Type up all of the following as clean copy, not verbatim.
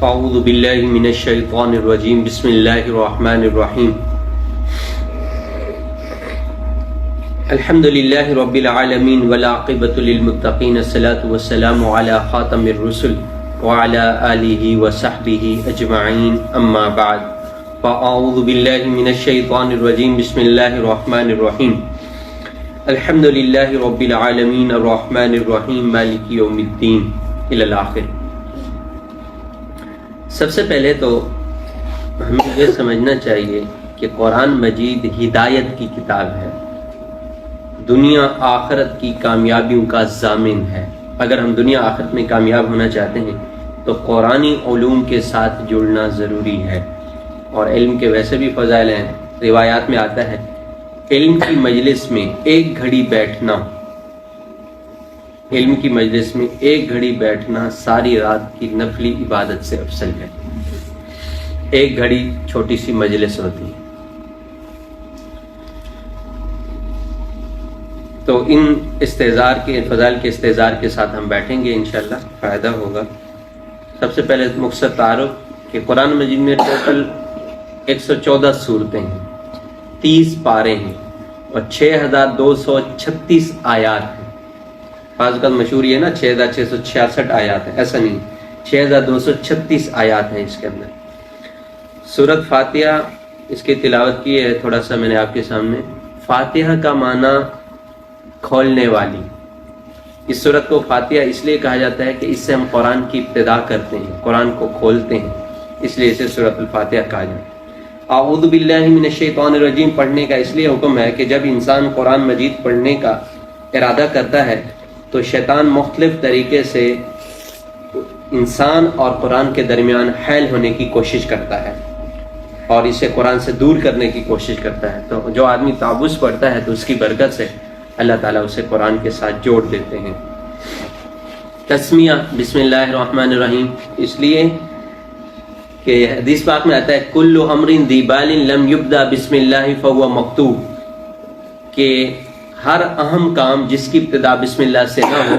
اعوذ باللہ من الشیطان الرجیم بسم اللہ الرحمن الرحیم الحمد للہ رب العالمین والعاقبۃ للمتقین الصلاۃ والسلام علی خاتم الرسل وعلی آلہ وصحبہ اجمعین اما بعد فاعوذ باللہ من الشیطان الرجیم بسم اللہ الرحمن الرحیم الحمد للہ رب العالمین الرحمن الرحیم مالک یوم الدین الی الآخر۔ سب سے پہلے تو ہمیں یہ سمجھنا چاہیے کہ قرآن مجید ہدایت کی کتاب ہے، دنیا آخرت کی کامیابیوں کا ضامن ہے۔ اگر ہم دنیا آخرت میں کامیاب ہونا چاہتے ہیں تو قرآنی علوم کے ساتھ جڑنا ضروری ہے۔ اور علم کے ویسے بھی فضائل ہیں، روایات میں آتا ہے علم کی مجلس میں ایک گھڑی بیٹھنا، علم کی مجلس میں ایک گھڑی بیٹھنا ساری رات کی نفلی عبادت سے افضل ہے۔ ایک گھڑی چھوٹی سی مجلس ہوتی ہے۔ تو ان استحضار کے فضائل کے استحضار کے ساتھ ہم بیٹھیں گے، انشاءاللہ فائدہ ہوگا۔ سب سے پہلے مختصر تعارف کہ قرآن مجید میں ٹوٹل 114 صورتیں ہیں، 30 پارے ہیں اور 6236 آیات ہیں۔ بعض اوقات مشہور یہ ہے نا 6666 آیات ہیں، ایسا نہیں، 6236 آیات ہیں اس کے اندر۔ سورۃ فاتحہ اس کی تلاوت کی ہے، تھوڑا سا میں نے آپ کے سامنے۔ فاتحہ کا معنی کھولنے والی۔ اس سورت کو فاتحہ اس لیے کہا جاتا ہے کہ اس سے ہم قرآن کی ابتدا کرتے ہیں، قرآن کو کھولتے ہیں، اس لیے اسے سورۃ الفاتحہ کہا جاتا ہے۔ اعوذ باللہ من الشیطان الرجیم پڑھنے کا اس لیے حکم ہے کہ جب انسان قرآن مجید پڑھنے کا ارادہ کرتا ہے تو شیطان مختلف طریقے سے انسان اور قرآن کے درمیان حائل ہونے کی کوشش کرتا ہے اور اسے قرآن سے دور کرنے کی کوشش کرتا ہے۔ تو جو آدمی تعوذ پڑھتا ہے تو اس کی برکت سے اللہ تعالیٰ اسے قرآن کے ساتھ جوڑ دیتے ہیں۔ تسمیہ بسم اللہ الرحمن الرحیم اس لیے کہ حدیث پاک میں آتا ہے کل امر ذی بال لم یبدا بسم اللہ فهو مکتوب، کہ ہر اہم کام جس کی ابتدا بسم اللہ سے نہ ہو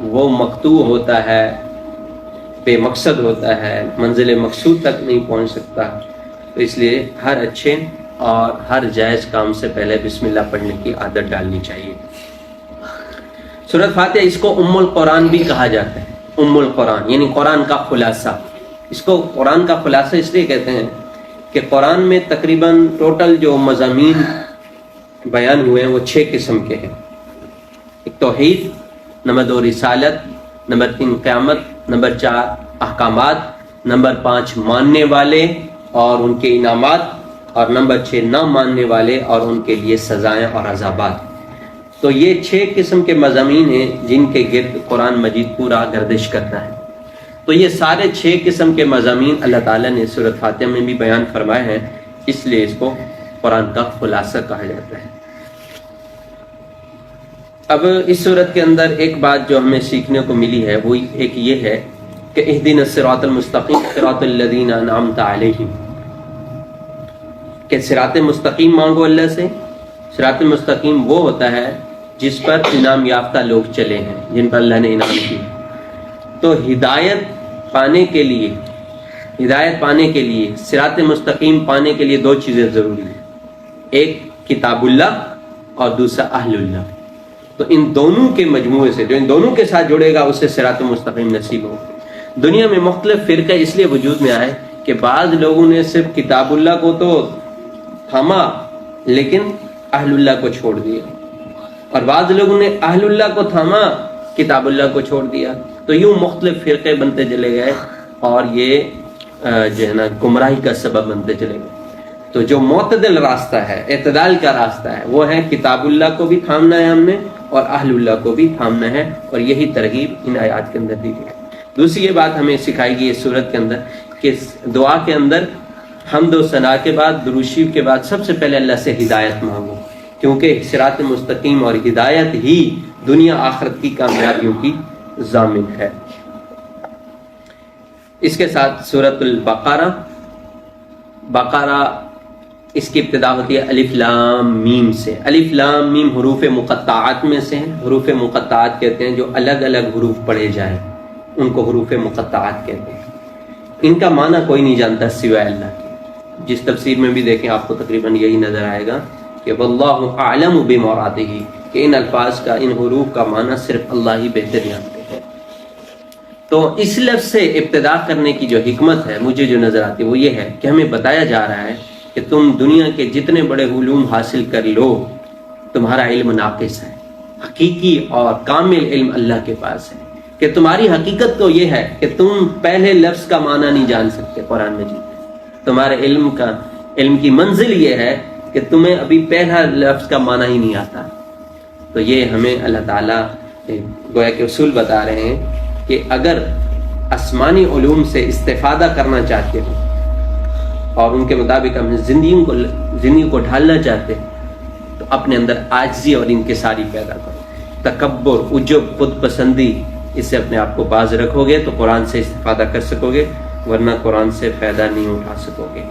وہ مقطوع ہوتا ہے، بے مقصد ہوتا ہے، منزل مقصود تک نہیں پہنچ سکتا۔ تو اس لیے ہر اچھے اور ہر جائز کام سے پہلے بسم اللہ پڑھنے کی عادت ڈالنی چاہیے۔ سورۃ فاتحہ اس کو ام القرآن بھی کہا جاتا ہے، ام القرآن یعنی قرآن کا خلاصہ۔ اس کو قرآن کا خلاصہ اس لیے کہتے ہیں کہ قرآن میں تقریباً ٹوٹل جو مضامین بیان ہوئے ہیں وہ 6 قسم کے ہیں۔ ایک توحید، نمبر 2 رسالت، نمبر 3 قیامت، نمبر 4 احکامات، نمبر 5 ماننے والے اور ان کے انعامات، اور نمبر 6 نہ ماننے والے اور ان کے لیے سزائیں اور عذابات۔ تو یہ 6 قسم کے مضامین ہیں جن کے گرد قرآن مجید پورا گردش کرتا ہے۔ تو یہ سارے 6 قسم کے مضامین اللہ تعالیٰ نے سورۃ فاتحہ میں بھی بیان فرمائے ہیں، اس لیے اس کو قرآن کا خلاصہ کہا جاتا ہے۔ اب اس صورت کے اندر ایک بات جو ہمیں سیکھنے کو ملی ہے وہ ایک یہ ہے کہ اہدنا الصراط المستقیم صراط الذین انعمت علیہم، کہ صراط مستقیم مانگو اللہ سے۔ صراط مستقیم وہ ہوتا ہے جس پر انعام یافتہ لوگ چلے ہیں، جن پر اللہ نے انعام کی۔ تو ہدایت پانے کے لیے صراط مستقیم پانے کے لیے 2 چیزیں ضروری ہیں، ایک کتاب اللہ اور دوسرا اہل اللہ۔ تو ان دونوں کے مجموعے سے جو ان دونوں کے ساتھ جڑے گا اسے صراط مستقیم نصیب ہوگا۔ دنیا میں مختلف فرقے اس لیے وجود میں آئے کہ بعض لوگوں نے صرف کتاب اللہ کو تو تھاما لیکن اہل اللہ کو چھوڑ دیا، اور بعض لوگوں نے اہل اللہ کو تھاما کتاب اللہ کو چھوڑ دیا۔ تو یوں مختلف فرقے بنتے چلے گئے اور یہ جو ہے نا گمراہی کا سبب بنتے چلے گئے۔ تو جو معتدل راستہ ہے، اعتدال کا راستہ ہے، وہ ہے کتاب اللہ کو بھی تھامنا ہے ہم نے اور اہل اللہ کو بھی تھامنا ہے، اور یہی ترغیب ان آیات کے اندر دی گئی۔ دوسری یہ بات ہمیں سکھائی گئی اس صورت کے اندر کہ دعا کے اندر حمد و ثنا کے بعد درود شریف کے بعد سب سے پہلے اللہ سے ہدایت مانگو، کیونکہ صراط مستقیم اور ہدایت ہی دنیا آخرت کی کامیابیوں کی ضامن ہے۔ اس کے ساتھ سورۃ البقرہ، اس کی ابتدا ہوتی ہے الف لام میم سے۔ الف لام میم حروف مقطعات میں سے ہیں۔ حروف مقطعات کہتے ہیں جو الگ الگ حروف پڑھے جائیں، ان کو حروف مقطعات کہتے ہیں۔ ان کا معنی کوئی نہیں جانتا سوائے اللہ کے. جس تفسیر میں بھی دیکھیں آپ کو تقریباً یہی نظر آئے گا کہ واللہ اعلم بمرادہ، کہ ان الفاظ کا، ان حروف کا معنی صرف اللہ ہی بہتر جانتے ہیں. تو اس لفظ سے ابتدا کرنے کی جو حکمت ہے مجھے جو نظر آتی ہے وہ یہ ہے کہ ہمیں بتایا جا رہا ہے کہ تم دنیا کے جتنے بڑے علوم حاصل کر لو، تمہارا علم ناقص ہے. حقیقی اور کامل علم اللہ کے پاس ہے. کہ تمہاری حقیقت تو یہ ہے کہ تم پہلے لفظ کا معنی نہیں جان سکتے قرآن مجید میں. تمہارے علم کی منزل یہ ہے کہ تمہیں ابھی پہلا لفظ کا معنی ہی نہیں آتا. تو یہ ہمیں اللہ تعالیٰ گویا کے اصول بتا رہے ہیں کہ اگر آسمانی علوم سے استفادہ کرنا چاہتے ہو اور ان کے مطابق اپنی زندگی کو ڈھالنا چاہتے ہیں تو اپنے اندر عاجزی اور انکساری پیدا کرو. تکبر، عجب، خود پسندی، اس سے اپنے آپ کو باز رکھو گے تو قرآن سے استفادہ کر سکو گے، ورنہ قرآن سے فائدہ نہیں اٹھا سکو گے.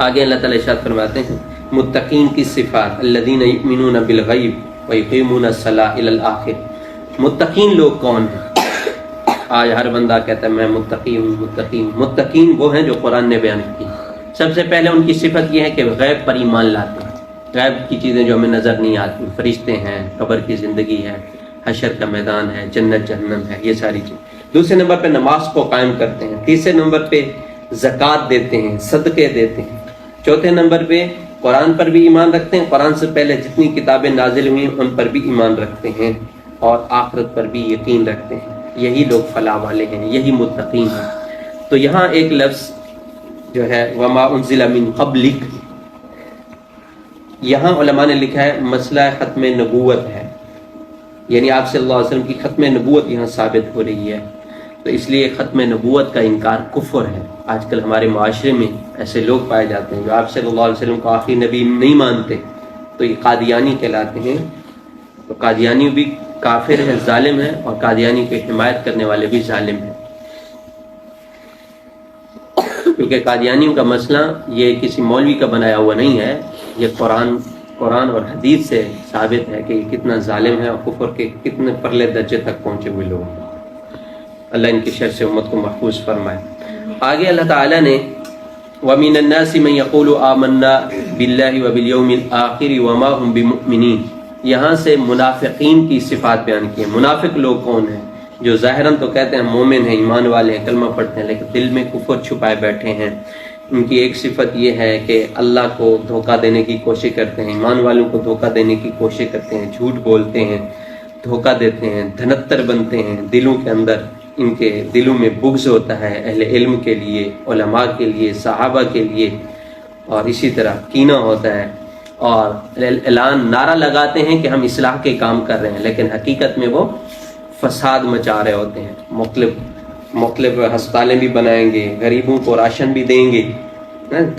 آگے اللہ تعالیٰ ارشاد فرماتے ہیں متقین کی صفات الذین یؤمنون بالغیب ویقیمون الصلاۃ الی الآخر. متقین لوگ کون ہیں؟ آج ہر بندہ کہتا ہے میں متقی ہوں. متقین وہ ہیں جو قرآن نے بیان کی. سب سے پہلے ان کی صفت یہ ہے کہ غیب پر ایمان لاتے ہیں. غیب کی چیزیں جو ہمیں نظر نہیں آتی، فرشتے ہیں، قبر کی زندگی ہے، حشر کا میدان ہے، جنت جہنم ہے، یہ ساری چیز. دوسرے نمبر پہ نماز کو قائم کرتے ہیں. تیسرے نمبر پہ زکوٰۃ دیتے ہیں، صدقے دیتے ہیں. چوتھے نمبر پہ قرآن پر بھی ایمان رکھتے ہیں، قرآن سے پہلے جتنی کتابیں نازل ہوئی ان پر بھی ایمان رکھتے ہیں، اور آخرت پر بھی یقین رکھتے ہیں. یہی لوگ فلاح والے ہیں، یہی متقین ہیں. تو یہاں ایک لفظ جو ہے وما انزل من قبلک، یہاں علماء نے لکھا ہے مسئلہ ختم نبوت ہے، یعنی آپ صلی اللہ علیہ وسلم کی ختم نبوت یہاں ثابت ہو رہی ہے. تو اس لیے ختم نبوت کا انکار کفر ہے. آج کل ہمارے معاشرے میں ایسے لوگ پائے جاتے ہیں جو آپ صلی اللہ علیہ وسلم کو آخری نبی نہیں مانتے، تو یہ قادیانی کہلاتے ہیں. تو قادیانی بھی کافر ہے، ظالم ہے، اور قادیانی کی حمایت کرنے والے بھی ظالم ہیں. کیونکہ قادیانیوں کا مسئلہ یہ کسی مولوی کا بنایا ہوا نہیں ہے، یہ قرآن اور حدیث سے ثابت ہے کہ یہ کتنا ظالم ہے اور کفر کے کتنے پرلے درجے تک پہنچے ہوئے لوگ. اللہ ان کی شر سے امت کو محفوظ فرمائے. آگے اللہ تعالیٰ نے وَمِنَ النَّاسِ مَن يَقُولُ آمَنَّا بِاللَّهِ وَبِالْيَوْمِ الْآخِرِ وَمَا هُمْ بِمُؤْمِنِينَ. یہاں سے منافقین کی صفات بیان کی ہیں. منافق لوگ کون ہیں؟ جو ظاہراً تو کہتے ہیں مومن ہیں، ایمان والے ہیں، کلمہ پڑھتے ہیں، لیکن دل میں کفر چھپائے بیٹھے ہیں. ان کی ایک صفت یہ ہے کہ اللہ کو دھوکہ دینے کی کوشش کرتے ہیں، ایمان والوں کو دھوکہ دینے کی کوشش کرتے ہیں، جھوٹ بولتے ہیں، دھوکہ دیتے ہیں، دھنتر بنتے ہیں. دلوں کے اندر ان کے دلوں میں بغض ہوتا ہے اہل علم کے لیے، علماء کے لیے، صحابہ کے لیے، اور اسی طرح کینہ ہوتا ہے. اور اعلان نعرہ لگاتے ہیں کہ ہم اصلاح کے کام کر رہے ہیں، لیکن حقیقت میں وہ فساد مچا رہے ہوتے ہیں. مختلف ہسپتالیں بھی بنائیں گے، غریبوں کو راشن بھی دیں گے.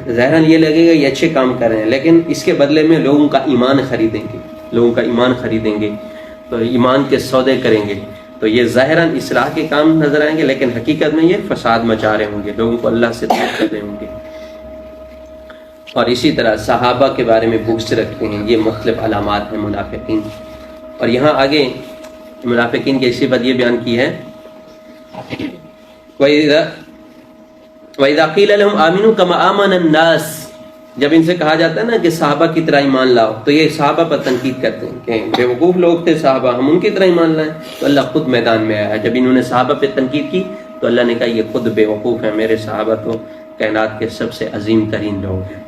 ظاہراً یہ لگے گا یہ اچھے کام کر رہے ہیں، لیکن اس کے بدلے میں لوگوں کا ایمان خریدیں گے، تو ایمان کے سودے کریں گے. تو یہ ظاہراً اصلاح کے کام نظر آئیں گے، لیکن حقیقت میں یہ فساد مچا رہے ہوں گے، لوگوں کو اللہ سے دور کر رہے ہوں گے. اور اسی طرح صحابہ کے بارے میں بغض رکھتے ہیں. یہ مختلف علامات ہیں منافقین. اور یہاں آگے منافقین کی صفت یہ بیان کی ہے وَإِذَا قِيلَ لَهُمْ آمِنُوا كَمَا آمَنَ النَّاسِ. جب ان سے کہا جاتا ہے نا کہ صحابہ کی طرح ایمان لاؤ، تو یہ صحابہ پر تنقید کرتے ہیں کہ بے وقوف لوگ تھے صحابہ، ہم ان کی طرح ایمان لائیں. تو اللہ خود میدان میں آیا. جب انہوں نے صحابہ پہ تنقید کی تو اللہ نے کہا یہ خود بے وقوف ہیں، میرے صحابہ تو کائنات کے سب سے عظیم ترین لوگ ہیں.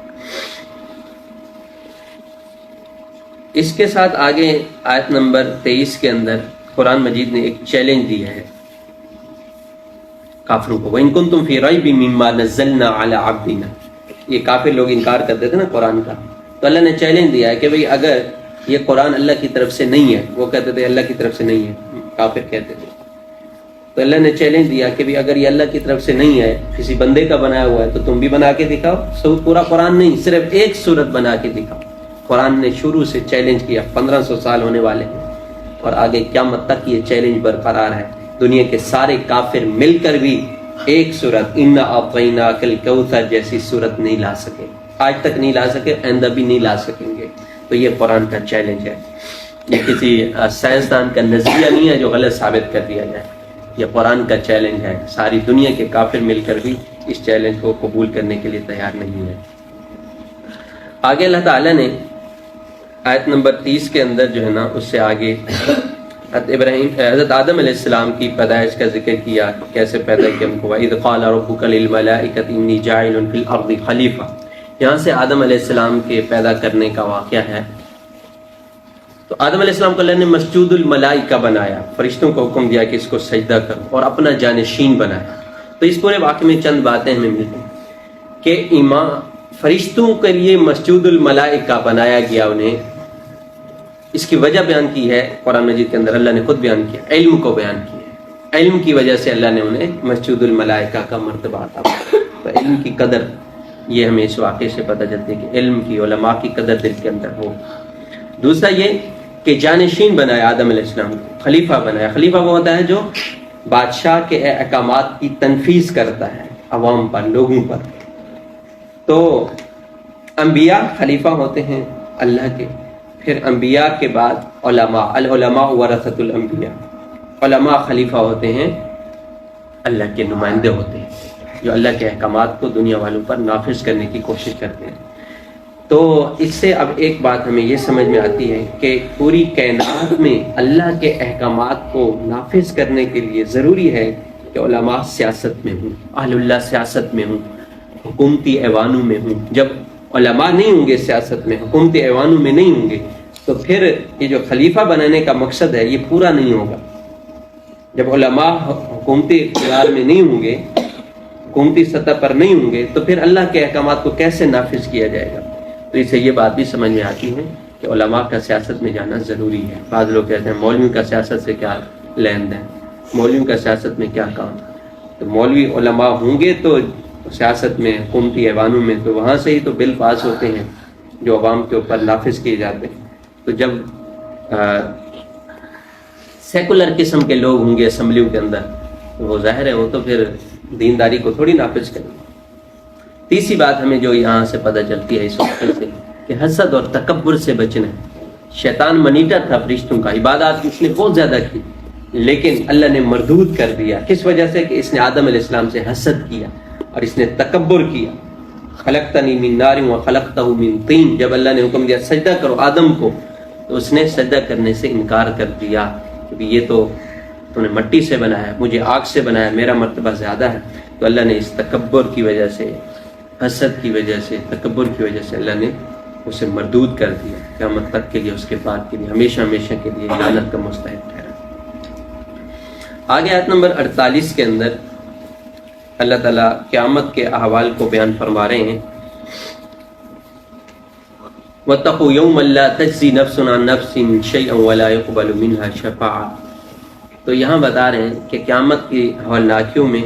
اس کے ساتھ آگے آیت نمبر 23 کے اندر قرآن مجید نے ایک چیلنج دیا ہے کافروں کو. وَإِن كُنتُمْ فِي رَيْبٍ مِّمَّا نَزَّلْنَا عَلَىٰ عَبْدِنَا. یہ کافر لوگ انکار کرتے تھے نا قرآن کا، تو اللہ نے چیلنج دیا ہے کہ بھئی اگر یہ قرآن اللہ کی طرف سے نہیں ہے، وہ کہتے تھے اللہ کی طرف سے نہیں ہے، کافر کہتے تھے، تو اللہ نے چیلنج دیا کہ بھئی اگر یہ اللہ کی طرف سے نہیں ہے، کسی بندے کا بنایا ہوا ہے، تو تم بھی بنا کے دکھاؤ. پورا قرآن نہیں، صرف ایک سورت بنا کے دکھاؤ. قرآن نے شروع سے چیلنج کیا. 1500 سال ہونے والے ہیں اور آگے قیامت تک یہ چیلنج برقرار ہے. دنیا کے سارے کافر مل کر بھی ایک سورت اِنَّا أَعْطَيْنَاكَ الْكَوْثَرَ جیسی سورت نہیں لا سکے، آج تک نہیں لا سکے، آئندہ بھی نہیں لا سکیں گے. تو یہ قرآن کا چیلنج ہے. یہ کسی سائنسدان کا نظریہ نہیں ہے جو غلط ثابت کر دیا جائے. یہ قرآن کا چیلنج ہے. ساری دنیا کے کافر مل کر بھی اس چیلنج کو قبول کرنے کے لیے تیار نہیں ہے. آگے اللہ تعالیٰ نے آیت نمبر 30 کے اندر جو ہے نا اس سے آگے حضرت آدم علیہ السلام کی پیدائش کا ذکر کیا، کیسے پیدا کیا ان کو. وَإِذْ قَالَ رَبُّكَ لِلْمَلَائِكَةِ إِنِّي جَاعِلٌ فِي الْأَرْضِ خَلِيفَةً. یہاں سے آدم علیہ السلام کے پیدا کرنے کا واقعہ ہے. تو آدم علیہ السلام کو اللہ نے مسجود الملائکہ بنایا، فرشتوں کو حکم دیا کہ اس کو سجدہ کرو، اور اپنا جانشین بنایا. تو اس پورے واقعے میں چند باتیں ہمیں ملتی ہیں کہ فرشتوں کے لیے مسجود الملائکہ بنایا گیا انہیں. اس کی وجہ بیان کی ہے قرآن مجید کے اندر، اللہ نے خود بیان کیا، علم کو بیان کیا. علم کی وجہ سے اللہ نے انہیں مسجود الملائکہ کا مرتبہ عطا کیا. تو علم کی قدر یہ ہمیں اس واقعے سے پتہ چلتی ہے کہ علم کی، علماء کی قدر دل کے اندر ہو. دوسرا یہ کہ جانشین بنایا آدم علیہ السلام کو، خلیفہ بنایا. خلیفہ وہ ہوتا ہے جو بادشاہ کے احکامات کی تنفیذ کرتا ہے عوام پر، لوگوں پر. تو انبیاء خلیفہ ہوتے ہیں اللہ کے، پھر انبیاء کے بعد علماء، العلماء ورثۃ الانبیاء. علماء خلیفہ ہوتے ہیں، اللہ کے نمائندے ہوتے ہیں جو اللہ کے احکامات کو دنیا والوں پر نافذ کرنے کی کوشش کرتے ہیں. تو اس سے اب ایک بات ہمیں یہ سمجھ میں آتی ہے کہ پوری کائنات میں اللہ کے احکامات کو نافذ کرنے کے لیے ضروری ہے کہ علماء سیاست میں ہوں، اہل اللہ سیاست میں ہوں، حکومتی ایوانوں میں ہوں. جب علماء نہیں ہوں گے سیاست میں، حکومتی ایوانوں میں نہیں ہوں گے، تو پھر یہ جو خلیفہ بنانے کا مقصد ہے یہ پورا نہیں ہوگا. جب علماء حکومتی اقتدار میں نہیں ہوں گے، حکومتی سطح پر نہیں ہوں گے، تو پھر اللہ کے احکامات کو کیسے نافذ کیا جائے گا. تو اسے یہ بات بھی سمجھ میں آتی ہے کہ علماء کا سیاست میں جانا ضروری ہے. بعض لوگ کہتے ہیں مولویوں کا سیاست سے کیا لین دین، مولویوں کا سیاست میں کیا کام. تو مولوی علماء ہوں گے تو سیاست میں، حکومتی ایوانوں میں، تو وہاں سے ہی تو بل پاس ہوتے ہیں جو عوام کے اوپر نافذ کیے جاتے ہیں. تو جب سیکولر قسم کے لوگ ہوں گے اسمبلیوں کے اندر، تو وہ ظاہر ہے وہ تو پھر دینداری کو تھوڑی نافذ کریں گے. تیسری بات ہمیں جو یہاں سے پتہ چلتی ہے اس واقعے سے کہ حسد اور تکبر سے بچنا ہے. شیطان منیٹر تھا فرشتوں کا، عبادات اس نے بہت زیادہ کی، لیکن اللہ نے مردود کر دیا. کس وجہ سے؟ کہ اس نے آدم علیہ السلام سے حسد کیا اور اس نے تکبر کیا. خلقتنی من نار وخلقتہ من طین. جب اللہ نے حکم دیا سجدہ کرو آدم کو، تو اس نے سجدہ کرنے سے انکار کر دیا کہ یہ تو نے مٹی سے بنایا، مجھے آگ سے بنایا، میرا مرتبہ زیادہ ہے. تو اللہ نے اس تکبر کی وجہ سے، حسد کی وجہ سے، تکبر کی وجہ سے اللہ نے اسے مردود کر دیا. قیامت تک کے لیے، اس کے بعد کے لیے، ہمیشہ ہمیشہ کے لیے لعنت کا مستحق ٹھہرا. آگے آیت نمبر 48 کے اندر اللہ تعالیٰ قیامت کے احوال کو بیان فرما رہے ہیں. وَاتَّقُوا يَوْمًا لَا تَجْزِي نَفْسٌ عَن نَفْسٍ شَيْئًا وَلَا يُقْبَلُ مِنْهَا شَفَاعَةٌ. تو یہاں بتا رہے ہیں کہ قیامت کی ہولناکیوں میں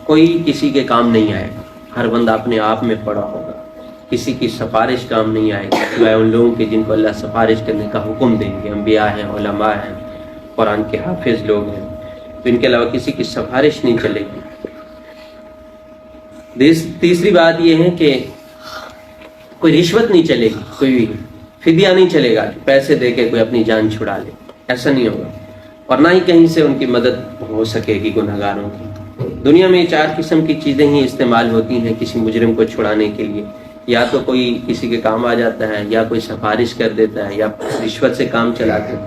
کوئی کسی کے کام نہیں آئے گا. ہر بندہ اپنے آپ میں پڑا ہوگا. کسی کی سفارش کام نہیں آئے گی سوائے ان لوگوں کے جن کو اللہ سفارش کرنے کا حکم دیں گے. انبیاء ہیں، علماء ہیں، قرآن کے حافظ لوگ ہیں. تو ان کے علاوہ کسی کی سفارش نہیں چلے گی. تیسری بات یہ ہے کہ کوئی رشوت نہیں چلے گی، کوئی فدیہ نہیں چلے گا کہ پیسے دے کے کوئی اپنی جان چھڑا لے. ایسا نہیں ہوگا. اور نہ ہی کہیں سے ان کی مدد ہو سکے گی گنہگاروں کی. دنیا میں 4 قسم کی چیزیں ہی استعمال ہوتی ہیں کسی مجرم کو چھڑانے کے لیے. یا تو کوئی کسی کے کام آ جاتا ہے، یا کوئی سفارش کر دیتا ہے، یا رشوت سے کام چلاتے ہیں،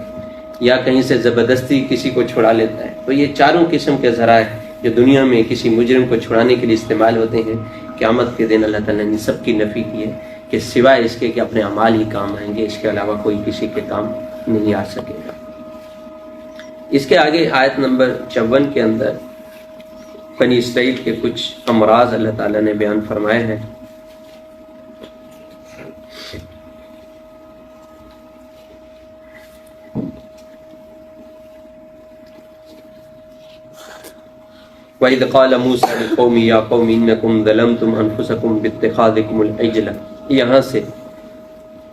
یا کہیں سے زبردستی کسی کو چھڑا لیتا ہے. تو یہ 4 قسم کے ذرائع جو دنیا میں کسی مجرم کو چھڑانے کے لیے استعمال ہوتے ہیں، قیامت کے دن اللہ تعالیٰ نے سب کی نفی کی ہے کہ سوائے اس کے کہ اپنے اعمال ہی کام آئیں گے، اس کے علاوہ کوئی کسی کے کام نہیں آ سکے گا. اس کے آگے آیت نمبر 54 کے اندر بنی اسرائیل کے کچھ امراض اللہ تعالیٰ نے بیان فرمائے ہیں. وَإِذْ قَالَ مُوسَىٰ لِقَوْمِهِ يَا قَوْمِ إِنَّكُمْ ظَلَمْتُمْ أَنفُسَكُمْ بِاتِّخَاذِكُمُ الْعِجْلَ. یہاں سے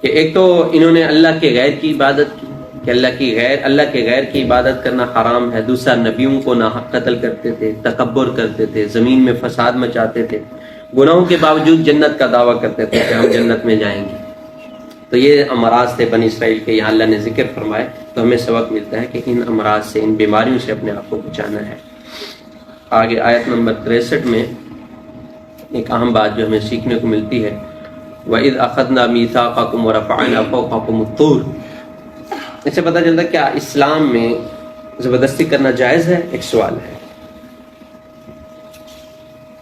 کہ ایک تو انہوں نے اللہ کے غیر کی عبادت کی کہ اللہ کے غیر کی عبادت کرنا حرام ہے. دوسرا، نبیوں کو ناحق قتل کرتے تھے، تکبر کرتے تھے، زمین میں فساد مچاتے تھے. گناہوں کے باوجود جنت کا دعویٰ کرتے تھے کہ ہم جنت میں جائیں گے. تو یہ امراض تھے بنی اسرائیل کے، یہاں اللہ نے ذکر فرمائے، تو ہمیں سبق ملتا ہے کہ ان امراض سے، ان بیماریوں سے اپنے آپ کو بچانا ہے۔ آگے آیت نمبر 63 میں ایک اہم بات جو ہمیں سیکھنے کو ملتی ہے، وَإِذْ أَخَذْنَا مِيثَاقَكُمْ وَرَفَعْنَا فَوْقَكُمُ الطُّورَ۔ اس سے پتہ چلتا ہے کیا اسلام میں زبردستی کرنا جائز ہے؟ ایک سوال ہے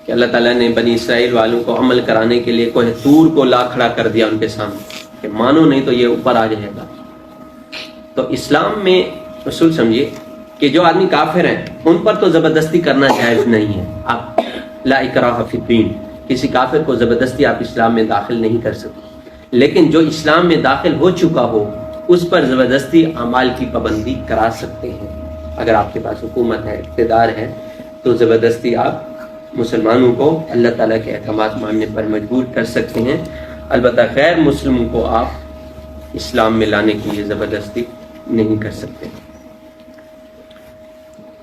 کہ اللہ تعالیٰ نے بنی اسرائیل والوں کو عمل کرانے کے لیے کوہ طور کو لا کھڑا کر دیا ان کے سامنے کہ مانو نہیں تو یہ اوپر آ جائے گا۔ تو اسلام میں اصول سمجھیے کہ جو آدمی کافر ہیں ان پر تو زبردستی کرنا جائز نہیں ہے۔ آپ لا اکراہ فی الدین، کسی کافر کو زبردستی آپ اسلام میں داخل نہیں کر سکتے، لیکن جو اسلام میں داخل ہو چکا ہو اس پر زبردستی اعمال کی پابندی کرا سکتے ہیں۔ اگر آپ کے پاس حکومت ہے، اقتدار ہے، تو زبردستی آپ مسلمانوں کو اللہ تعالیٰ کے احکامات ماننے پر مجبور کر سکتے ہیں۔ البتہ غیر مسلموں کو آپ اسلام میں لانے کے لیے زبردستی نہیں کر سکتے۔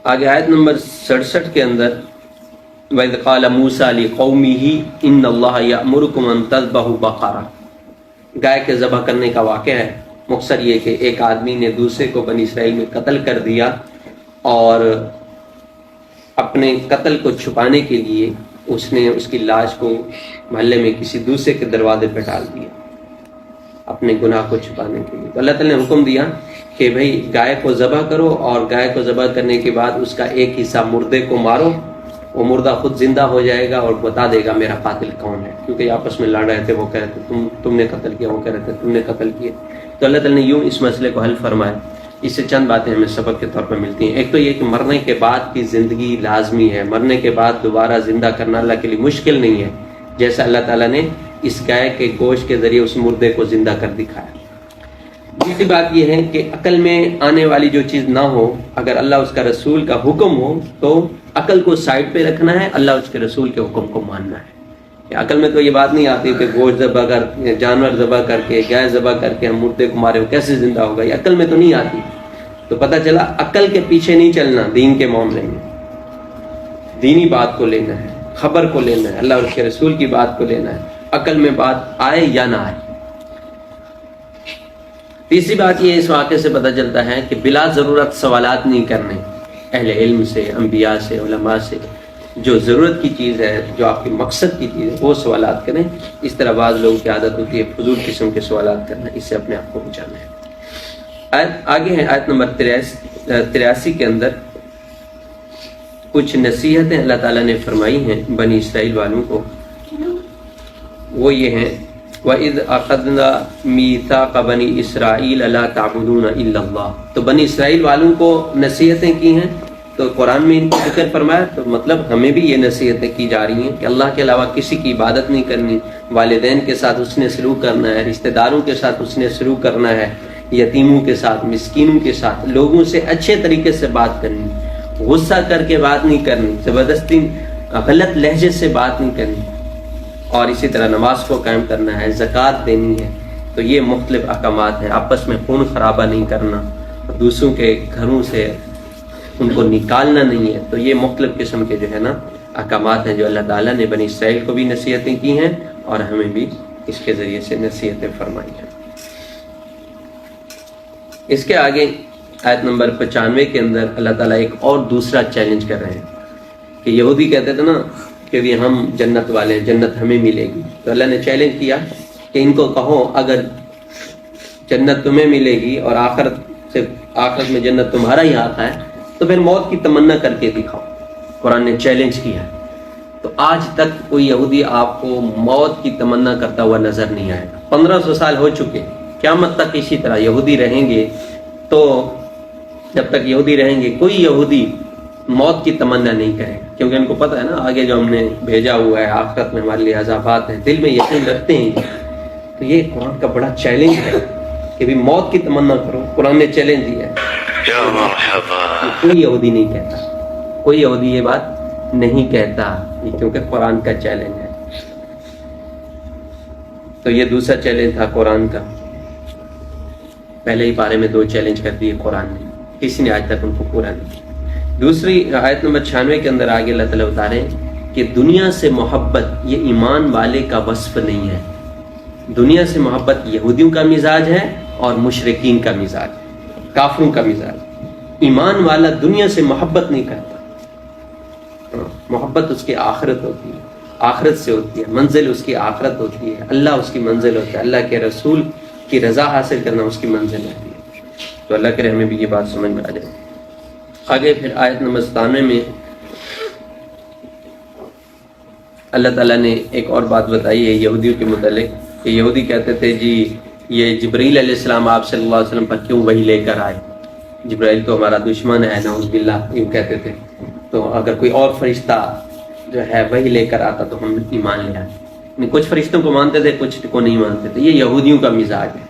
آگے آیت نمبر 67 کے اندر وَإِذْ قَالَ مُوسَىٰ لِقَوْمِهِ إِنَّ اللَّهَ يَأْمُرُكُمْ أَن تَذْبَحُوا بَقَرَةً۔ گائے کے ذبح کرنے کا واقعہ ہے۔ مقصد یہ کہ ایک آدمی نے دوسرے کو بنی اسرائیل میں قتل کر دیا اور اپنے قتل کو چھپانے کے لیے اس نے اس کی لاش کو محلے میں کسی دوسرے کے دروازے پہ ڈال دیا اپنے گناہ کو چھپانے کے لیے۔ تو اللہ تعالیٰ نے حکم دیا کہ بھئی گائے کو ذبح کرو، اور گائے کو ذبح کرنے کے بعد اس کا ایک حصہ مردے کو مارو، وہ مردہ خود زندہ ہو جائے گا اور بتا دے گا میرا قاتل کون ہے، کیونکہ آپس میں لڑ رہے تھے، وہ کہہ رہے تھے تم نے قتل کیا، وہ کہہ رہے تھے تم نے قتل کیا۔ تو اللہ تعالیٰ نے یوں اس مسئلے کو حل فرمایا۔ اس سے چند باتیں ہمیں سبق کے طور پر ملتی ہیں۔ ایک تو یہ کہ مرنے کے بعد کی زندگی لازمی ہے، مرنے کے بعد دوبارہ زندہ کرنا اللہ کے لیے مشکل نہیں ہے، جیسا اللہ تعالیٰ نے اس گائے کے گوشت کے ذریعے اس مردے کو زندہ کر دکھایا۔ دوسری بات یہ ہے کہ عقل میں آنے والی جو چیز نہ ہو، اگر اللہ اس کا رسول کا حکم ہو تو عقل کو سائڈ پہ رکھنا ہے، اللہ اس کے رسول کے حکم کو ماننا ہے۔ عقل میں تو یہ بات نہیں آتی کہ گوشت ذبح کر، جانور ذبح کر کے، گائے ذبح کر کے ہم مردے کو مارے، وہ کیسے زندہ ہوگا، یہ عقل میں تو نہیں آتی۔ تو پتہ چلا عقل کے پیچھے نہیں چلنا، دین کے معاملے میں دینی بات کو لینا ہے، خبر کو لینا ہے، اللہ اور اس کے رسول کی بات کو لینا ہے، عقل میں بات آئے یا نہ آئے۔ تیسری بات یہ اس واقعے سے پتہ چلتا ہے کہ بلا ضرورت سوالات نہیں کرنے، اہل علم سے، انبیاء سے، علماء سے۔ جو ضرورت کی چیز ہے، جو آپ کے مقصد کی چیز ہے، وہ سوالات کریں۔ اس طرح بعض لوگوں کی عادت ہوتی ہے فضول قسم کے سوالات کرنا، اس سے اپنے آپ کو بچانا ہے۔ آگے ہے آیت نمبر 83 کے اندر کچھ نصیحتیں اللہ تعالیٰ نے فرمائی ہیں بنی اسرائیل والوں کو، وہ یہ ہیں وَإِذْ أَخَذْنَا مِيثَاقَ بَنِي إِسْرَائِيلَ لَا تَعْبُدُونَ إِلَّا اللَّهَ۔ تو بنی اسرائیل والوں کو نصیحتیں کی ہیں، تو قرآن میں ان کو ذکر فرمایا، تو مطلب ہمیں بھی یہ نصیحتیں کی جا رہی ہیں کہ اللہ کے علاوہ کسی کی عبادت نہیں کرنی، والدین کے ساتھ حسن سلوک کرنا ہے، رشتہ داروں کے ساتھ حسن سلوک کرنا ہے، یتیموں کے ساتھ، مسکینوں کے ساتھ، لوگوں سے اچھے طریقے سے بات کرنی، غصہ کر کے بات نہیں کرنی، زبردستی غلط لہجے سے بات نہیں کرنی، اور اسی طرح نماز کو قائم کرنا ہے، زکوٰۃ دینی ہے۔ تو یہ مختلف احکامات ہیں۔ آپس میں خون خرابہ نہیں کرنا، دوسروں کے گھروں سے ان کو نکالنا نہیں ہے۔ تو یہ مختلف قسم کے جو ہے نا احکامات ہیں جو اللہ تعالیٰ نے بنی اسرائیل کو بھی نصیحتیں کی ہیں اور ہمیں بھی اس کے ذریعے سے نصیحتیں فرمائی ہیں۔ اس کے آگے آیت نمبر 95 کے اندر اللہ تعالیٰ ایک اور دوسرا چیلنج کر رہے ہیں کہ یہودی کہتے تھے نا کہ بھی ہم جنت والے ہیں، جنت ہمیں ملے گی۔ تو اللہ نے چیلنج کیا کہ ان کو کہو اگر جنت تمہیں ملے گی اور آخرت میں جنت تمہارا ہی ہاتھ ہے تو پھر موت کی تمنا کر کے دکھاؤ۔ قرآن نے چیلنج کیا۔ تو آج تک کوئی یہودی آپ کو موت کی تمنا کرتا ہوا نظر نہیں آئے گا۔ 1500 سال ہو چکے، قیامت تک اسی طرح یہودی رہیں گے۔ تو جب تک یہودی رہیں گے کوئی یہودی موت کی تمنا نہیں کرے گا، کیونکہ ان کو پتہ ہے نا آگے جو ہم نے بھیجا ہوا ہے، آخرت میں ہمارے لیے عذابات ہیں، دل میں یقین رکھتے ہیں۔ تو یہ قرآن کا بڑا چیلنج ہے کہ بھی موت کی تمنا کرو۔ قرآن نے چیلنج دیا ہے، کوئی یہودی نہیں کہتا، کوئی یہودی یہ بات نہیں کہتا، کیونکہ قرآن کا چیلنج ہے۔ تو یہ دوسرا چیلنج تھا قرآن کا۔ پہلے ہی پارے میں 2 چیلنج کر دیے قرآن نے، کسی نے آج تک ان کو پورا نہیں کیا۔ دوسری آیت نمبر 96 کے اندر آگے اللہ تعالیٰ بتا رہے ہیں کہ دنیا سے محبت یہ ایمان والے کا وصف نہیں ہے۔ دنیا سے محبت یہودیوں کا مزاج ہے اور مشرکین کا مزاج ہے، کافروں کا مزاج۔ ایمان والا دنیا سے محبت نہیں کرتا، محبت اس کی آخرت ہوتی ہے، آخرت سے ہوتی ہے، منزل اس کی آخرت ہوتی ہے، اللہ اس کی منزل ہوتا ہے، اللہ کے رسول کی رضا حاصل کرنا اس کی منزل ہوتی ہے۔ تو اللہ کرے ہمیں بھی یہ بات سمجھ میں آ جائے۔ آگے پھر آیت نمبر 97 میں اللہ تعالیٰ نے ایک اور بات بتائی ہے یہودیوں کے متعلق، کہ یہودی کہتے تھے جی یہ جبرائیل علیہ السلام آپ صلی اللہ علیہ وسلم پر کیوں وحی لے کر آئے، جبرائیل تو ہمارا دشمن ہے، نعوذ باللہ، یوں کہتے تھے، تو اگر کوئی اور فرشتہ جو ہے وحی لے کر آتا تو ہم ایمان لے آتے۔ کچھ فرشتوں کو مانتے تھے، کچھ کو نہیں مانتے تھے۔ یہ یہودیوں کا مزاج ہے۔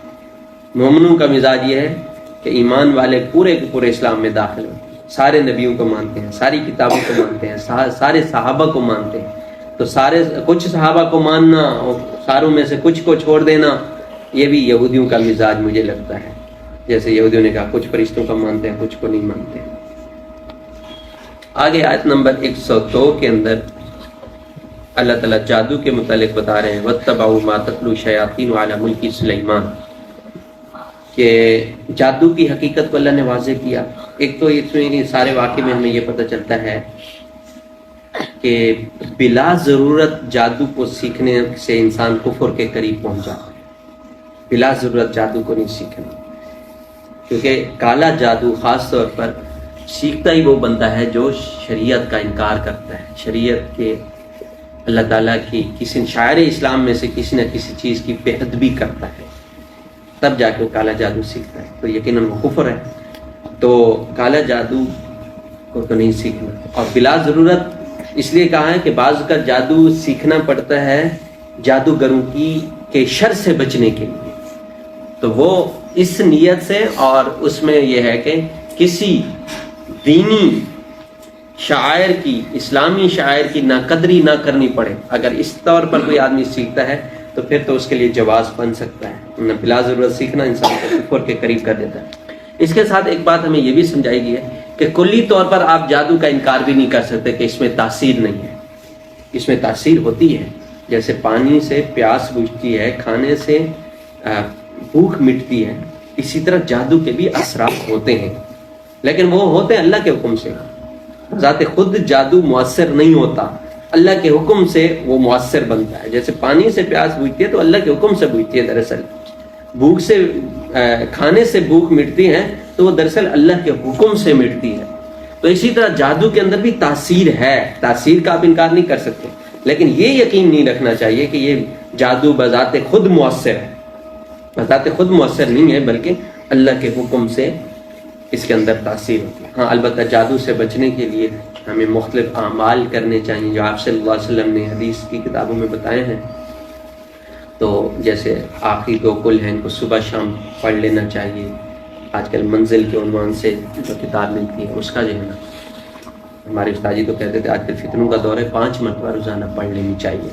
مومنوں کا مزاج یہ ہے کہ ایمان والے پورے کے پورے اسلام میں داخل ہوتے ہیں، سارے نبیوں کو مانتے ہیں، ساری کتابوں کو مانتے ہیں، سارے صحابہ کو مانتے ہیں۔ تو کچھ صحابہ کو ماننا اور ساروں میں سے کچھ کو چھوڑ دینا، یہ بھی یہودیوں کا مزاج مجھے لگتا ہے۔ جیسے یہودیوں نے کہا کچھ فرشتوں کا مانتے ہیں، کچھ کو نہیں مانتے ہیں۔ آگے آیت نمبر 102 کے اندر اللہ تعالیٰ جادو کے متعلق بتا رہے ہیں، وَاتَّبَعُوا مَا تَتْلُو الشَّيَاطِينُ عَلَى مُلْكِ سُلَيْمَانَ، کہ جادو کی حقیقت کو اللہ نے واضح کیا۔ ایک تو اس میں سارے واقعے میں ہمیں یہ پتہ چلتا ہے کہ بلا ضرورت جادو کو سیکھنے سے انسان کفر کے قریب پہنچ جاتا ہے۔ بلا ضرورت جادو کو نہیں سیکھنا، کیونکہ کالا جادو خاص طور پر سیکھتا ہی وہ بنتا ہے جو شریعت کا انکار کرتا ہے، شریعت کے اللہ تعالیٰ کی کسی شاعر اسلام میں سے کسی نہ کسی چیز کی بے ادبی کرتا ہے، تب جا کے وہ کالا جادو سیکھتا ہے، تو یقیناً وہ کفر ہے۔ تو کالا جادو کو تو نہیں سیکھنا، اور بلا ضرورت اس لیے کہا ہے کہ بعض کا جادو سیکھنا پڑتا ہے جادوگروں کے شر سے بچنے کے لیے، تو وہ اس نیت سے، اور اس میں یہ ہے کہ کسی دینی شاعر کی، اسلامی شاعر کی ناقدری نہ کرنی پڑے۔ اگر اس طور پر کوئی آدمی سیکھتا ہے تو پھر تو اس کے لیے جواز بن سکتا ہے، بلا ضرورت سیکھنا انسان کو کفر کے قریب کر دیتا ہے۔ اس کے ساتھ ایک بات ہمیں یہ بھی سمجھائی گئی ہے کہ کلی طور پر آپ جادو کا انکار بھی نہیں کر سکتے کہ اس میں تاثیر نہیں ہے، اس میں تاثیر ہوتی ہے۔ جیسے پانی سے پیاس بجھتی ہے، کھانے سے بھوک مٹتی ہے، اسی طرح جادو کے بھی اثرات ہوتے ہیں، لیکن وہ ہوتے ہیں اللہ کے حکم سے۔ ذات خود جادو مؤثر نہیں ہوتا، اللہ کے حکم سے وہ مؤثر بنتا ہے۔ جیسے پانی سے پیاس بجھتی ہے تو اللہ کے حکم سے بجھتی ہے، دراصل بھوک سے کھانے سے بھوک مٹتی ہے تو وہ دراصل اللہ کے حکم سے مٹتی ہے۔ تو اسی طرح جادو کے اندر بھی تاثیر ہے، تاثیر کا آپ انکار نہیں کر سکتے، لیکن یہ یقین نہیں رکھنا چاہیے کہ یہ جادو بذات خود مؤثر ہے، بذات خود مؤثر نہیں ہے، بلکہ اللہ کے حکم سے اس کے اندر تاثیر ہوتی ہے۔ ہاں البتہ جادو سے بچنے کے لیے ہمیں مختلف اعمال کرنے چاہیے جو آپ صلی اللہ علیہ وسلم نے حدیث کی کتابوں میں بتائے ہیں۔ تو جیسے آخری 2 کل ہیں، ان کو صبح شام پڑھ لینا چاہیے۔ آج کل منزل کے عنوان سے جو کتاب ملتی ہے اس کا جو ہے نا، ہمارے استاد جی تو کہتے تھے آج کل فتنوں کا دور ہے، 5 مرتبہ روزانہ پڑھ لینی چاہیے۔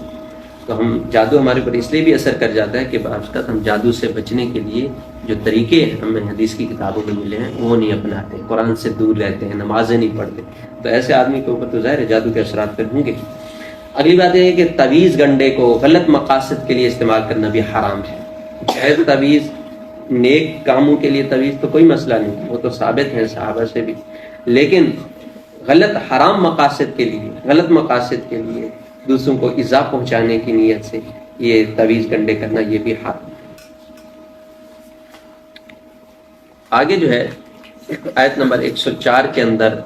تو ہم جادو ہمارے اوپر اس لیے بھی اثر کر جاتا ہے کہ بعض اوقات ہم جادو سے بچنے کے لیے جو طریقے ہمیں حدیث کی کتابوں میں ملے ہیں وہ نہیں اپناتے، قرآن سے دور رہتے ہیں، نمازیں نہیں پڑھتے، تو ایسے آدمی کے اوپر تو ظاہر ہے جادو کے اثرات پھر ہوں گے۔ اگلی بات یہ ہے کہ تعویذ گنڈے کو غلط مقاصد کے لیے استعمال کرنا بھی حرام ہے۔ جائز تعویذ، نیک کاموں کے لیے تعویذ تو کوئی مسئلہ نہیں، وہ تو ثابت ہے صحابہ سے بھی، لیکن غلط حرام مقاصد کے لیے، غلط مقاصد کے لیے دوسروں کو ایذا پہنچانے کی نیت سے یہ تعویذ گنڈے کرنا یہ بھی حرام ہے۔ آگے جو ہے آیت نمبر 104 کے اندر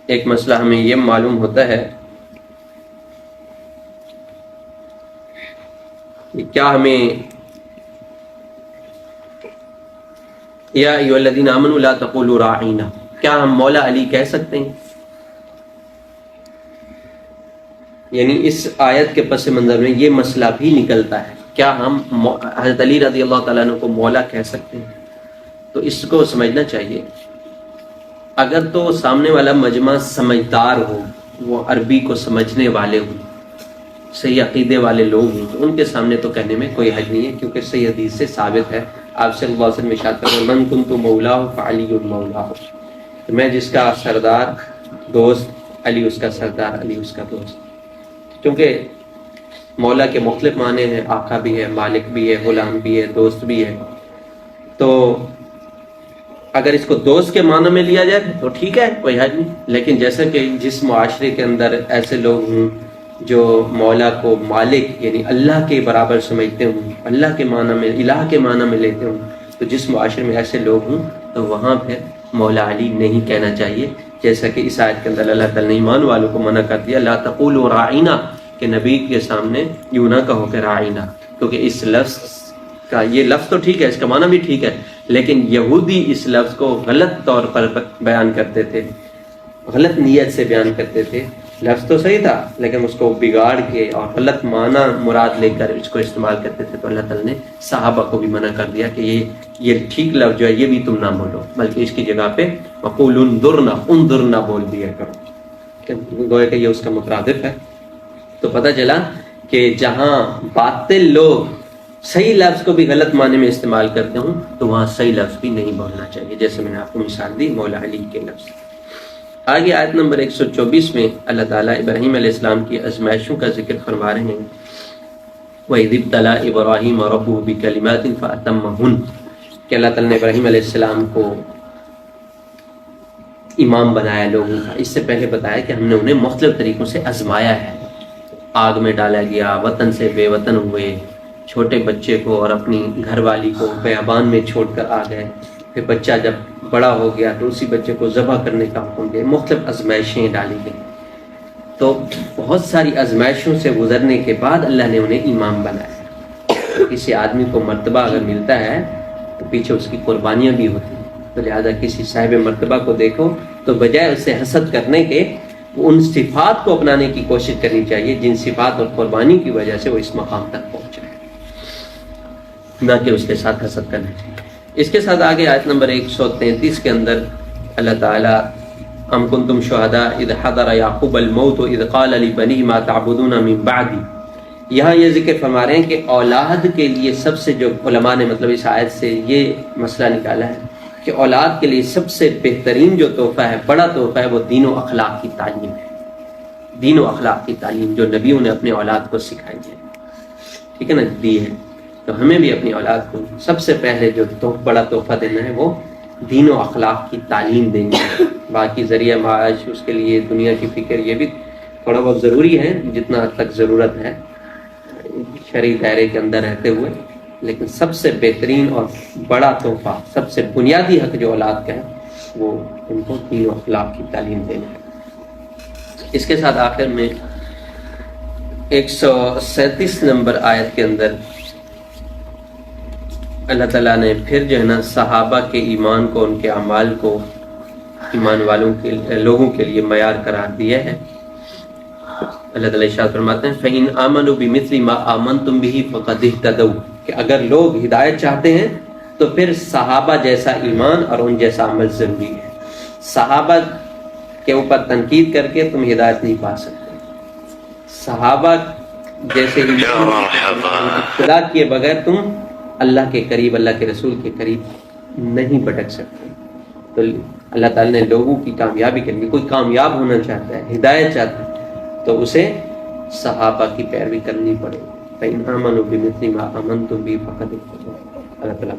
ایک مسئلہ ہمیں یہ معلوم ہوتا ہے کہ کیا ہمیں یا ایھا الذین آمنوا لا تقولوا راعینا، کیا ہم مولا علی کہہ سکتے ہیں؟ یعنی اس آیت کے پس منظر میں یہ مسئلہ بھی نکلتا ہے، کیا ہم حضرت علی رضی اللہ تعالیٰ عنہ کو مولا کہہ سکتے ہیں؟ تو اس کو سمجھنا چاہیے۔ اگر تو سامنے والا مجمع سمجھدار ہو، وہ عربی کو سمجھنے والے ہوں، صحیح عقیدے والے لوگ ہوں، تو ان کے سامنے تو کہنے میں کوئی حرج نہیں ہے، کیونکہ صحیح حدیث سے ثابت ہے۔ آپ صلی اللہ علیہ وسلم ارشاد فرماتے ہیں من کنت مولاه فعلی مولاه، میں جس کا سردار دوست، علی اس کا سردار، علی اس کا دوست۔ کیونکہ مولا کے مختلف معنی ہیں، آقا بھی ہے، مالک بھی ہے، غلام بھی ہے، دوست بھی ہے. تو اگر اس کو دوست کے معنی میں لیا جائے تو ٹھیک ہے، کوئی حرج نہیں. لیکن جیسا کہ جس معاشرے کے اندر ایسے لوگ ہوں جو مولا کو مالک یعنی اللہ کے برابر سمجھتے ہوں، اللہ کے معنی میں، الہ کے معنی میں لیتے ہوں، تو جس معاشرے میں ایسے لوگ ہوں تو وہاں پھر مولا علی نہیں کہنا چاہیے. جیسا کہ اس آیت کے اندر اللہ تعالیٰ نے ایمان والوں کو منع کر دیا، لا تقولوا راعینا، کہ نبی کے سامنے یوں نہ کہو کہ راعینا، کیونکہ اس لفظ کا، یہ لفظ تو ٹھیک ہے، اس کا معنی بھی ٹھیک ہے، لیکن یہودی اس لفظ کو غلط طور پر بیان کرتے تھے، غلط نیت سے بیان کرتے تھے. لفظ تو صحیح تھا لیکن اس کو بگاڑ کے اور غلط معنی مراد لے کر اس کو استعمال کرتے تھے. تو اللہ تعالیٰ نے صحابہ کو بھی منع کر دیا کہ یہ ٹھیک لفظ جو ہے یہ بھی تم نہ بولو، بلکہ اس کی جگہ پہ وقول انظرنا بول دیا کرو، گویا کہ یہ اس کا مترادف ہے. تو پتہ چلا کہ جہاں باطل لوگ صحیح لفظ کو بھی غلط معنی میں استعمال کرتے ہوں تو وہاں صحیح لفظ بھی نہیں بولنا چاہیے، جیسے میں نے آپ کو مثال دی مولا علی کے لفظ. آگے آیت نمبر 124 میں اللہ تعالیٰ ابراہیم علیہ السلام کی آزمائشوں کا ذکر فرما رہے ہیں. وَإِذِ ابْتَلَىٰ إِبْرَاهِيمَ رَبُّهُ بِكَلِمَاتٍ فَأَتَمَّهُنَّ، کہ اللہ تعالیٰ نے ابراہیم علیہ السلام کو امام بنایا لوگوں کا. اس سے پہلے بتایا کہ ہم نے انہیں مختلف طریقوں سے آزمایا ہے. آگ میں ڈالا گیا، وطن سے بے وطن ہوئے، چھوٹے بچے کو اور اپنی گھر والی کو بیابان میں چھوڑ کر آ گئے، پھر بچہ جب بڑا ہو گیا تو اسی بچے کو ذبح کرنے کا حکم دیا. مختلف آزمائشیں ڈالی گئی. تو بہت ساری آزمائشوں سے گزرنے کے بعد اللہ نے انہیں امام بنایا. کسی آدمی کو مرتبہ اگر ملتا ہے تو پیچھے اس کی قربانیاں بھی ہوتی ہیں. تو لہٰذا کسی صاحب مرتبہ کو دیکھو تو بجائے اس سے حسد کرنے کے ان صفات کو اپنانے کی کوشش کرنی چاہیے جن صفات اور قربانی کی وجہ سے وہ اس مقام تک پہنچا ہے، نہ کہ اس کے ساتھ حسد کرنا چاہیے. اس کے ساتھ آگے آیت نمبر 133 کے اندر اللہ تعالیٰ ام کنتم شہداء اذ حضر یعقوب الموت اذ قال لبنیہ ما تعبدون من بعدی، یہاں یہ ذکر فرما رہے ہیں کہ اولاد کے لیے سب سے، جو علماء نے مطلب اس آیت سے یہ مسئلہ نکالا ہے کہ اولاد کے لیے سب سے بہترین جو تحفہ ہے، بڑا تحفہ ہے، وہ دین و اخلاق کی تعلیم ہے. دین و اخلاق کی تعلیم جو نبیوں نے اپنے اولاد کو سکھائی ہے، ٹھیک ہے نا، دی ہے. تو ہمیں بھی اپنی اولاد کو سب سے پہلے جو بڑا تحفہ دینا ہے وہ دین و اخلاق کی تعلیم دینی ہے. باقی ذریعہ معاش، اس کے لیے دنیا کی فکر، یہ بھی تھوڑا بہت ضروری ہے جتنا حد تک ضرورت ہے شرعی دائرے کے اندر رہتے ہوئے، لیکن سب سے بہترین اور بڑا تحفہ، سب سے بنیادی حق جو اولاد کا ہے وہ ان کو دین و اخلاق کی تعلیم دینا ہے. اس کے ساتھ آخر میں 137 نمبر آیت کے اندر اللہ تعالیٰ نے پھر جو ہے نا صحابہ کے ایمان کو، ان کے اعمال کو ایمان والوں کے لوگوں کے لیے معیار قرار دیا ہے. اللہ تعالیٰ ارشاد فرماتے ہیں فَإِنْ آمَنُوا بِمِثْلِ مَا آمَنْتُمْ بِهِ فَقَدِ اهْتَدَوْا، کہ اگر لوگ ہدایت چاہتے ہیں تو پھر صحابہ جیسا ایمان اور ان جیسا عمل ضروری ہے. صحابہ کے اوپر تنقید کر کے تم ہدایت نہیں پا سکتے. صحابہ جیسے اقتدا کیے بغیر تم اللہ کے قریب، اللہ کے رسول کے قریب نہیں بھٹک سکتے. تو اللہ تعالیٰ نے لوگوں کی کامیابی کے لیے، کوئی کامیاب ہونا چاہتا ہے، ہدایت چاہتا ہے، تو اسے صحابہ کی پیروی کرنی پڑے. فَإِنْ آمَنُوا بِمِثْلِ مَا آمَنْتُمْ بِهِ فَقَدِ اهْتَدَوْا. اللہ تعالیٰ